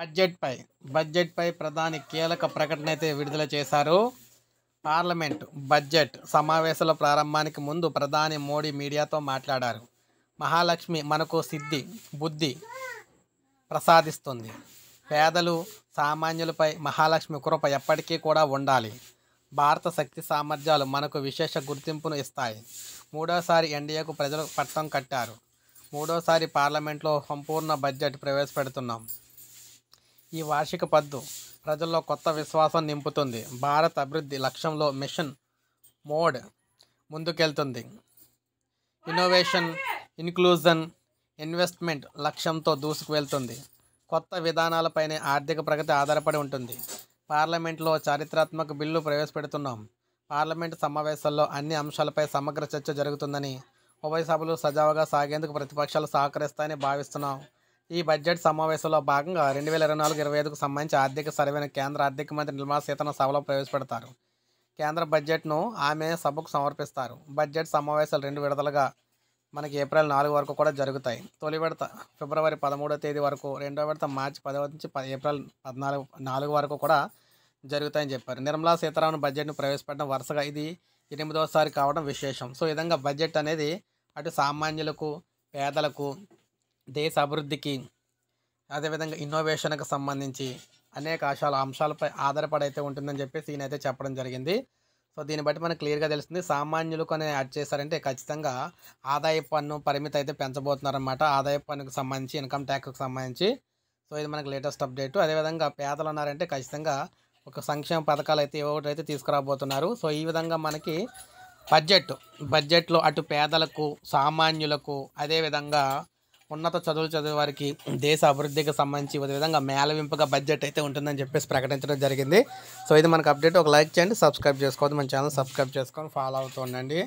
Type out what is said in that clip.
బడ్జెట్పై బడ్జెట్పై ప్రధాని కీలక ప్రకటన అయితే విడుదల చేశారు. పార్లమెంటు బడ్జెట్ సమావేశాల ప్రారంభానికి ముందు ప్రధాని మోడీ మీడియాతో మాట్లాడారు. మహాలక్ష్మి మనకు సిద్ధి బుద్ధి ప్రసాదిస్తుంది. పేదలు సామాన్యులపై మహాలక్ష్మి కృప ఎప్పటికీ కూడా ఉండాలి. భారత శక్తి సామర్థ్యాలు మనకు విశేష గుర్తింపును ఇస్తాయి. మూడోసారి ఎన్డీఏకు ప్రజలు పట్టం కట్టారు. మూడోసారి పార్లమెంట్లో సంపూర్ణ బడ్జెట్ ప్రవేశపెడుతున్నాం. ఈ వార్షిక పద్దు ప్రజల్లో కొత్త విశ్వాసం నింపుతుంది. భారత్ అభివృద్ధి లక్ష్యంలో మిషన్ మోడ్ ముందుకెళ్తుంది. ఇన్నోవేషన్, ఇన్క్లూజన్, ఇన్వెస్ట్మెంట్ లక్ష్యంతో దూసుకువెళ్తుంది. కొత్త విధానాలపైనే ఆర్థిక ప్రగతి ఆధారపడి ఉంటుంది. పార్లమెంట్లో చారిత్రాత్మక బిల్లు ప్రవేశపెడుతున్నాం. పార్లమెంటు సమావేశాల్లో అన్ని అంశాలపై సమగ్ర చర్చ జరుగుతుందని, ఉభయ సభలు సజావుగా సాగేందుకు ప్రతిపక్షాలు సహకరిస్తాయని భావిస్తున్నాం. ఈ బడ్జెట్ సమావేశంలో భాగంగా 2024-25కు సంబంధించి ఆర్థిక సర్వేను కేంద్ర ఆర్థిక మంత్రి నిర్మలా సీతారామన్ సభలో ప్రవేశపెడతారు. కేంద్ర బడ్జెట్ను ఆమె సభకు సమర్పిస్తారు. బడ్జెట్ సమావేశాలు 2 విడతలుగా మనకి ఏప్రిల్ 4 వరకు కూడా జరుగుతాయి. తొలి విడత ఫిబ్రవరి 13వ తేదీ వరకు, రెండో విడత మార్చి 10వ నుంచి ఏప్రిల్ 4 వరకు కూడా జరుగుతాయని చెప్పారు. నిర్మలా సీతారామన్ బడ్జెట్ను ప్రవేశపెట్టడం వరుసగా ఇది 8వసారి కావడం విశేషం. సో ఈ విధంగా బడ్జెట్ అనేది అటు సామాన్యులకు, పేదలకు, దేశ అభివృద్ధికి, అదేవిధంగా ఇన్నోవేషన్కి సంబంధించి అనేక అంశాలపై ఆధారపడి అయితే ఉంటుందని చెప్పేసి ఈయన అయితే చెప్పడం జరిగింది. సో దీన్ని బట్టి మనకు క్లియర్గా తెలుస్తుంది. సామాన్యులకు అనేది యాడ్ చేశారంటే ఖచ్చితంగా ఆదాయ పన్ను పరిమితి అయితే పెంచబోతున్నారన్నమాట. ఆదాయ పన్నుకు సంబంధించి, ఇన్కమ్ ట్యాక్స్కి సంబంధించి. సో ఇది మనకు లేటెస్ట్ అప్డేట్. అదేవిధంగా పేదలు ఉన్నారంటే ఖచ్చితంగా ఒక సంక్షేమ పథకాలు అయితే ఒకటైతే తీసుకురాబోతున్నారు. సో ఈ విధంగా మనకి బడ్జెట్లో అటు పేదలకు, సామాన్యులకు, అదేవిధంగా ఉన్నత చదువులు చదివే వారికి, దేశ అభివృద్ధికి సంబంధించి ఈ విధంగా మేళవింపుగా బడ్జెట్ అయితే ఉంటుందని చెప్పేసి ప్రకటించడం జరిగింది. సో ఇది మనకు అప్డేట్. ఒక లైక్ చేయండి, సబ్స్క్రైబ్ చేసుకోవద్దు, మన ఛానల్ సబ్స్క్రైబ్ చేసుకొని ఫాలో అవుతూ ఉండండి.